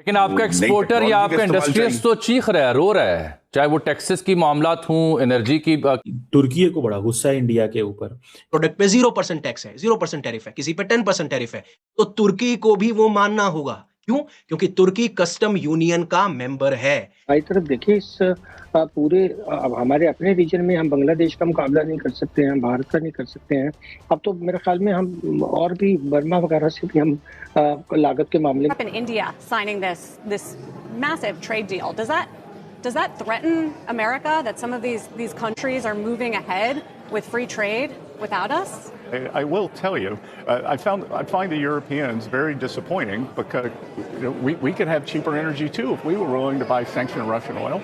लेकिन आपका एक्सपोर्टर या आपका इंडस्ट्रियलिस्ट तो चीख रहा है, रो रहा है, चाहे वो टैक्सेस की मामलात हूं, एनर्जी की। तुर्की को बड़ा गुस्सा है इंडिया के ऊपर। प्रोडक्ट पे 0% टैक्स है, 0% टैरिफ है, किसी पे 10% टैरिफ है, तो तुर्की को भी वो मानना होगा। क्यों? क्योंकि तुर्की कस्टम यूनियन का मेंबर है। हमारी तरफ देखिए, इस पूरे अब हमारे अपने रीजन में हम बांग्लादेश का मुकाबला नहीं कर सकते हैं, हम भारत का नहीं कर सकते हैं। अब तो मेरे ख्याल में हम और भी बर्मा वगैरह से भी हम लागत के मामले में। In India signing this massive trade deal, does that threaten America, that some of these countries are moving ahead with free trade without us? I will tell you, I find the Europeans very disappointing because we could have cheaper energy too if we were willing to buy sanctioned Russian oil.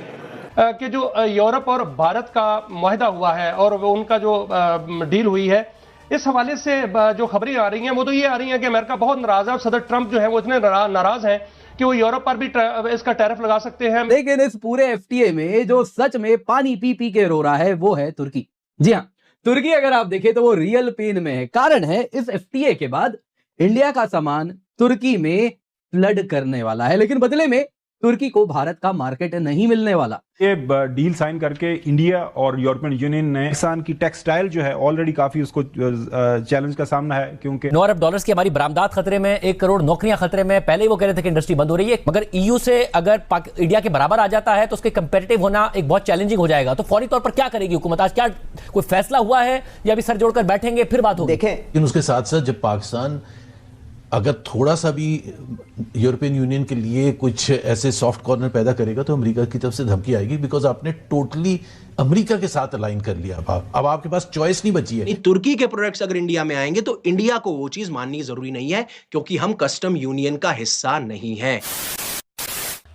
कि जो Europe और भारत का मुआहदा हुआ है और उनका जो deal हुई है, इस हवाले से जो खबरें आ रही हैं वो तो ये आ रही हैं कि अमेरिका बहुत नाराज है और सदर ट्रंप जो है वो इतने नाराज हैं कि वो यूरोप पर भी इसका टैरिफ लगा सकते हैं। लेकिन इस पूरे एफटीए में जो सच में पानी पी पी के रो रहा है वो है तुर्की। जी हाँ, तुर्की अगर आप देखें तो वो रियल पेन में है। कारण है, इस एफटीए के बाद इंडिया का सामान तुर्की में फ्लड करने वाला है, लेकिन बदले में तुर्की को भारत का मार्केट नहीं मिलने वाला। ये डील साइन करके इंडिया और यूरोपियन यूनियन ने पाकिस्तान की टेक्सटाइल जो है ऑलरेडी काफी उसको चैलेंज का सामना है, क्योंकि $9 अरब की हमारी बरामदात खतरे में, 1 करोड़ नौकरियां खतरे में। पहले ही वो कह रहे थे कि इंडस्ट्री बंद हो रही है, मगर ईयू से अगर इंडिया के बराबर आ जाता है तो उसके कंपेटिटिव होना एक बहुत चैलेंजिंग हो जाएगा। तो फौरी तौर पर क्या करेगी हुकूमत? आज क्या कोई फैसला हुआ है या अभी सर जोड़कर बैठेंगे फिर बात होगी? देखें, लेकिन उसके साथ साथ जब पाकिस्तान अगर थोड़ा सा भी यूरोपियन यूनियन के लिए कुछ ऐसे सॉफ्ट कॉर्नर पैदा करेगा तो अमेरिका की तरफ से धमकी आएगी, बिकॉज आपने टोटली अमेरिका के साथ अलाइन कर लिया। अब आपके पास चॉइस नहीं बची है। तुर्की के प्रोडक्ट्स अगर इंडिया में आएंगे तो इंडिया को वो चीज माननी जरूरी नहीं है, क्योंकि हम कस्टम यूनियन का हिस्सा नहीं है।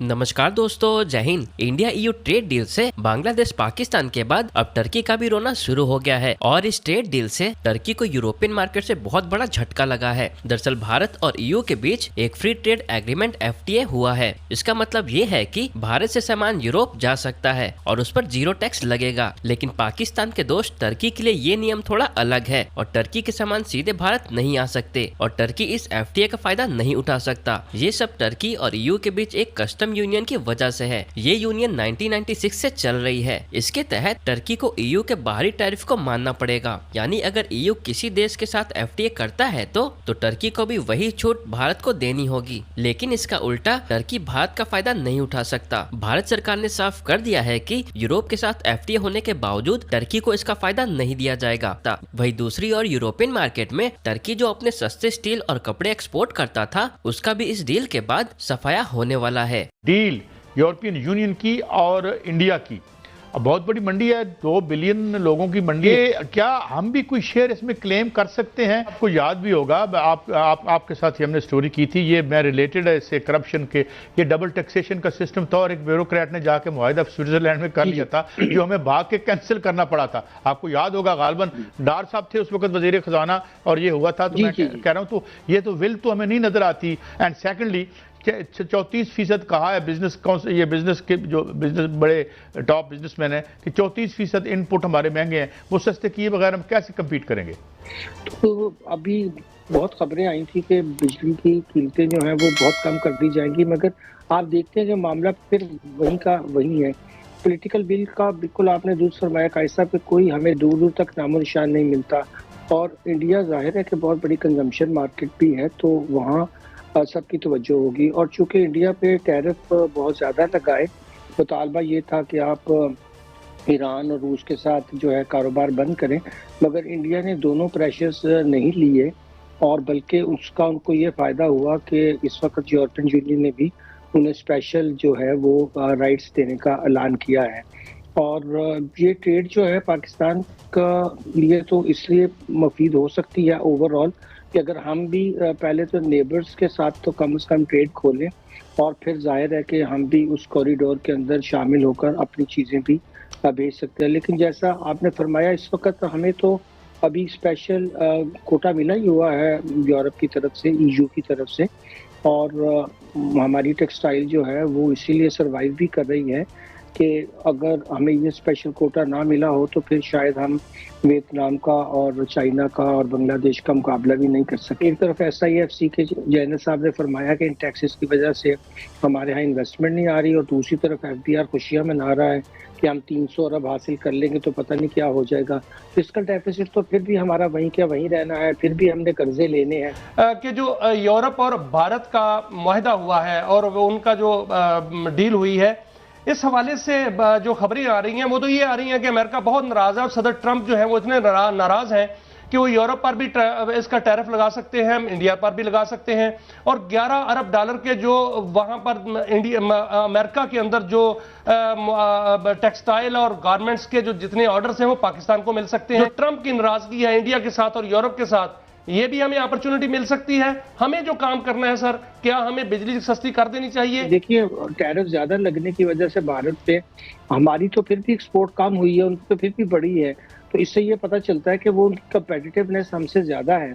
नमस्कार दोस्तों, जय Hind. India EU trade deal से बांग्लादेश पाकिस्तान के बाद अब टर्की का भी रोना शुरू हो गया है और इस ट्रेड डील से टर्की को यूरोपियन मार्केट से बहुत बड़ा झटका लगा है। दरअसल भारत और ईयू के बीच एक फ्री ट्रेड एग्रीमेंट एफटीए हुआ है। इसका मतलब ये है कि भारत से सामान यूरोप जा सकता है और उस पर 0 टैक्स लगेगा। लेकिन पाकिस्तान के दोस्त टर्की के लिए ये नियम थोड़ा अलग है और टर्की के सामान सीधे भारत नहीं आ सकते और टर्की इस एफटीए का फायदा नहीं उठा सकता। ये सब टर्की और ईयू के बीच एक कस्टम यूनियन की वजह से है। ये यूनियन 1996 से चल रही है। इसके तहत टर्की को ईयू के बाहरी टैरिफ को मानना पड़ेगा। यानी अगर ईयू किसी देश के साथ एफटीए करता है तो टर्की को भी वही छूट भारत को देनी होगी। लेकिन इसका उल्टा टर्की भारत का फायदा नहीं उठा सकता। भारत सरकार ने साफ कर दिया है कि यूरोप के साथ एफटीए होने के बावजूद टर्की को इसका फायदा नहीं दिया जाएगा। वही दूसरी ओर यूरोपियन मार्केट में टर्की जो अपने सस्ते स्टील और कपड़े एक्सपोर्ट करता था, उसका भी इस डील के बाद सफाया होने वाला है। डील यूरोपियन यूनियन की और इंडिया की अब बहुत बड़ी मंडी है, 2 बिलियन लोगों की मंडी है। क्या हम भी कोई शेयर इसमें क्लेम कर सकते हैं? आपको याद भी होगा, आपके साथ ही हमने स्टोरी की थी, ये मैं रिलेटेड है इससे करप्शन के। ये डबल टैक्सेशन का सिस्टम था और एक ब्यूरोक्रेट ने जाके मुआहिदा स्विट्जरलैंड में कर लिया था, जो हमें भाग के कैंसिल करना पड़ा था। आपको याद होगा, गालबन डार साहब थे उस वक्त वजीर खजाना और ये हुआ था। तो मैं कह रहा हूँ, तो ये तो विल तो हमें नहीं नजर आती। एंड सेकेंडली 34% कहा है बिजनेस काउंसिल, ये बिजनेस के जो बिजनेस बड़े टॉप बिजनेसमैन हैं कि 34% इनपुट हमारे महंगे हैं, वो सस्ते किए बगैर हम कैसे कम्पीट करेंगे? तो अभी बहुत खबरें आई थी कि बिजली की कीमतें जो हैं वो बहुत कम कर दी जाएंगी, मगर आप देखते हैं कि मामला फिर वहीं का वहीं है। पॉलिटिकल विल का बिल्कुल आपने दुरुस्त फरमाया कायसा पे कोई हमें दूर दूर तक नामो निशान नहीं मिलता। और इंडिया जाहिर है कि बहुत बड़ी कंजम्पशन मार्केट भी है, तो वहाँ सबकी तवज्जो होगी। और चूंकि इंडिया पे टैरिफ बहुत ज़्यादा लगाए, मुतालबा ये था कि आप ईरान और रूस के साथ जो है कारोबार बंद करें, मगर इंडिया ने दोनों प्रेशर्स नहीं लिए और बल्कि उसका उनको ये फ़ायदा हुआ कि इस वक्त यूरोपियन यूनियन ने भी उन्हें स्पेशल जो है वो राइट्स देने का ऐलान किया है। और ये ट्रेड जो है पाकिस्तान का लिए तो इसलिए मुफीद हो सकती है ओवरऑल कि अगर हम भी पहले तो नेबर्स के साथ तो कम से कम ट्रेड खोलें और फिर जाहिर है कि हम भी उस कॉरिडोर के अंदर शामिल होकर अपनी चीज़ें भी भेज सकते हैं। लेकिन जैसा आपने फरमाया, इस वक्त हमें तो अभी स्पेशल कोटा मिला ही हुआ है यूरोप की तरफ से, ईयू की तरफ से, और हमारी टेक्सटाइल जो है वो इसीलिए सर्वाइव भी कर रही है कि अगर हमें ये स्पेशल कोटा ना मिला हो तो फिर शायद हम वियतनाम का और चाइना का और बांग्लादेश का मुकाबला भी नहीं कर सके। एक तरफ SIFC के जैनल साहब ने फरमाया कि इन टैक्सेस की वजह से हमारे यहाँ इन्वेस्टमेंट नहीं आ रही, और दूसरी तरफ FDR खुशियां मना रहा है कि हम 300 अरब हासिल कर लेंगे तो पता नहीं क्या हो जाएगा। फिस्कल डेफिसिट तो फिर भी हमारा वहीं क्या वहीं रहना है, फिर भी हमने कर्जे लेने हैं। कि जो यूरोप और भारत का मुआहदा हुआ है और वो उनका जो डील हुई है, इस हवाले से जो खबरें आ रही हैं वो तो ये आ रही हैं कि अमेरिका बहुत नाराज है और सदर ट्रंप जो है वो इतने नाराज हैं कि वो यूरोप पर भी इसका टैरिफ लगा सकते हैं, इंडिया पर भी लगा सकते हैं, और 11 अरब डॉलर के जो वहां पर अमेरिका के अंदर जो टेक्सटाइल और गारमेंट्स के जो जितने ऑर्डर्स हैं वो पाकिस्तान को मिल सकते हैं। ट्रंप की नाराजगी है इंडिया के साथ और यूरोप के साथ, ये भी हमें अपॉर्चुनिटी मिल सकती है। हमें जो काम करना है सर, क्या हमें बिजली सस्ती कर देनी चाहिए? देखिए, टैरिफ ज्यादा लगने की वजह से भारत पे हमारी तो फिर भी एक्सपोर्ट कम हुई है, उनकी तो फिर भी बढ़ी है, तो इससे ये पता चलता है कि वो उनकी कंपेटिटिवनेस हमसे ज्यादा है।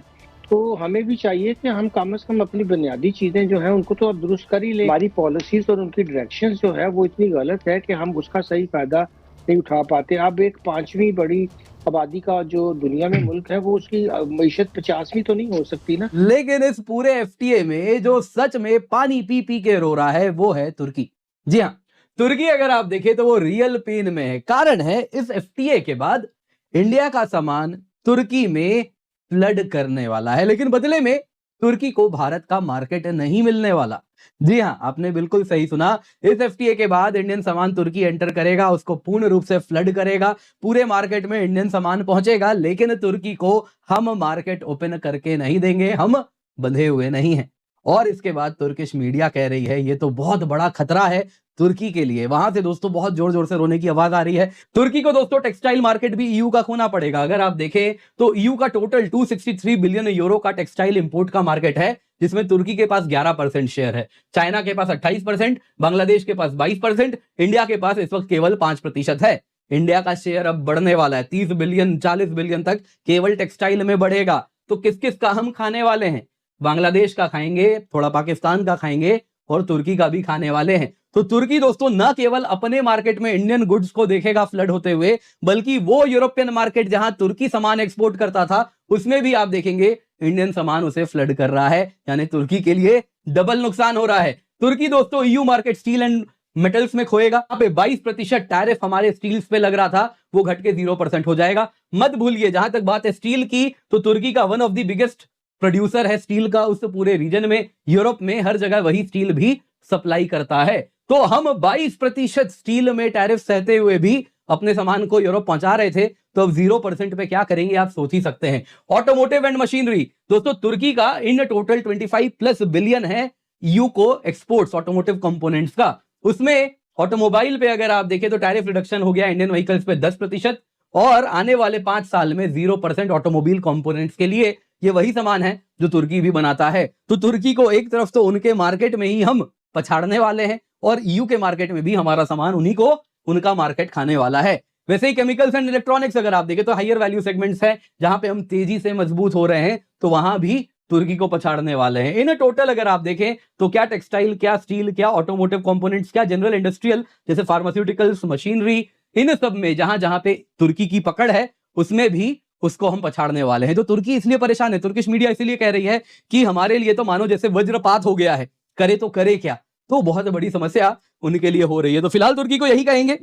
तो हमें भी चाहिए कि हम कम से कम अपनी बुनियादी चीजें जो है उनको तो दुरुस्त कर ही लें। हमारी पॉलिसीज और उनकी डायरेक्शन जो है वो इतनी गलत है कि हम उसका सही फायदा नहीं उठा पाते। अब एक 5वीं बड़ी आबादी का जो दुनिया में मुल्क है वो उसकी मईशत 50वीं तो नहीं हो सकती ना। लेकिन इस पूरे FTA में जो सच में पानी पी पी के रो रहा है वो है तुर्की। जी हाँ, तुर्की अगर आप देखें तो वो रियल पेन में है। कारण है इस FTA के बाद इंडिया का सामान तुर्की में फ्लड करने वाला है, लेकिन बदले में तुर्की को भारत का मार्केट नहीं मिलने वाला। जी हाँ, आपने बिल्कुल सही सुना। इस FTA के बाद इंडियन सामान तुर्की एंटर करेगा, उसको पूर्ण रूप से फ्लड करेगा, पूरे मार्केट में इंडियन सामान पहुंचेगा, लेकिन तुर्की को हम मार्केट ओपन करके नहीं देंगे, हम बंधे हुए नहीं हैं। और इसके बाद तुर्किश मीडिया कह रही है ये तो बहुत बड़ा खतरा है तुर्की के लिए। वहां से दोस्तों बहुत जोर जोर से रोने की आवाज आ रही है। तुर्की को दोस्तों टेक्सटाइल मार्केट भी EU का खोना पड़ेगा। अगर आप देखें तो EU का टोटल 263 बिलियन यूरो का टेक्सटाइल इंपोर्ट का मार्केट है, जिसमें तुर्की के पास 11% शेयर है, चाइना के पास 28%, बांग्लादेश के पास 22%, इंडिया के पास इस वक्त केवल 5% है। इंडिया का शेयर अब बढ़ने वाला है, 30 बिलियन 40 बिलियन तक केवल टेक्सटाइल में बढ़ेगा। तो किस किस का हम खाने वाले हैं? बांग्लादेश का खाएंगे, थोड़ा पाकिस्तान का खाएंगे और तुर्की का भी खाने वाले हैं। तो तुर्की दोस्तों न केवल अपने मार्केट में इंडियन गुड्स को देखेगा फ्लड होते हुए, बल्कि वो यूरोपियन मार्केट जहां तुर्की सामान एक्सपोर्ट करता था उसमें भी आप देखेंगे इंडियन सामान उसे फ्लड कर रहा है। यानी तुर्की के लिए डबल नुकसान हो रहा है। तुर्की दोस्तों EU market steel and metals में खोएगा। यहाँ पे 22% टैरिफ हमारे स्टील्स पे लग रहा था, वो घट के 0% हो जाएगा। मत भूलिए, जहां तक बात है स्टील की, तो तुर्की का one of the biggest producer है स्टील का उस पूरे रीजन में, यूरोप में हर जगह वही स्टील भी सप्लाई करता है। तो हम 22% स्टील में टैरिफ सहते हुए भी अपने सामान को यूरोप पहुंचा रहे थे, तो अब 0% पे क्या करेंगे आप सोच ही सकते हैं। ऑटोमोटिव एंड मशीनरी दोस्तों, तुर्की का इन टोटल 25+ बिलियन है EU को एक्सपोर्ट्स ऑटोमोटिव कंपोनेंट्स का। उसमें ऑटोमोबाइल पे अगर आप देखें तो टैरिफ रिडक्शन हो गया इंडियन व्हीकल्स पे 10%, और आने वाले 5 साल में 0% ऑटोमोबाइल कंपोनेंट्स के लिए। ये वही सामान है जो तुर्की भी बनाता है। तो तुर्की को एक तरफ तो उनके मार्केट में ही हम पछाड़ने वाले हैं, और EU के मार्केट में भी हमारा सामान उन्हीं को उनका मार्केट खाने वाला है। वैसे ही केमिकल्स एंड इलेक्ट्रॉनिक्स अगर आप देखें तो हायर वैल्यू सेगमेंट्स हैं, जहां पे हम तेजी से मजबूत हो रहे हैं, तो वहां भी तुर्की को पछाड़ने वाले हैं। इन टोटल अगर आप देखें तो क्या टेक्सटाइल, क्या स्टील, क्या ऑटोमोटिव कंपोनेंट्स, क्या जनरल इंडस्ट्रियल जैसे फार्मास्यूटिकल्स, मशीनरी, इन सब में जहां जहां पे तुर्की की पकड़ है उसमें भी उसको हम पछाड़ने वाले हैं। तो तुर्की इसलिए परेशान है, तुर्किश मीडिया इसलिए कह रही है कि हमारे लिए तो मानो जैसे वज्रपात हो गया है, करे तो करे क्या। तो बहुत बड़ी समस्या उनके लिए हो रही है। तो फिलहाल तुर्की को यही कहेंगे,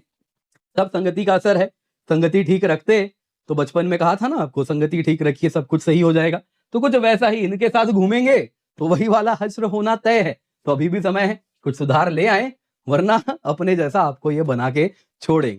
सब संगति का असर है। संगति ठीक रखते तो बचपन में कहा था ना आपको, संगति ठीक रखिए सब कुछ सही हो जाएगा। तो कुछ वैसा ही इनके साथ घूमेंगे तो वही वाला हश्र होना तय है। तो अभी भी समय है, कुछ सुधार ले आए, वरना अपने जैसा आपको ये बना के छोड़ेंगे।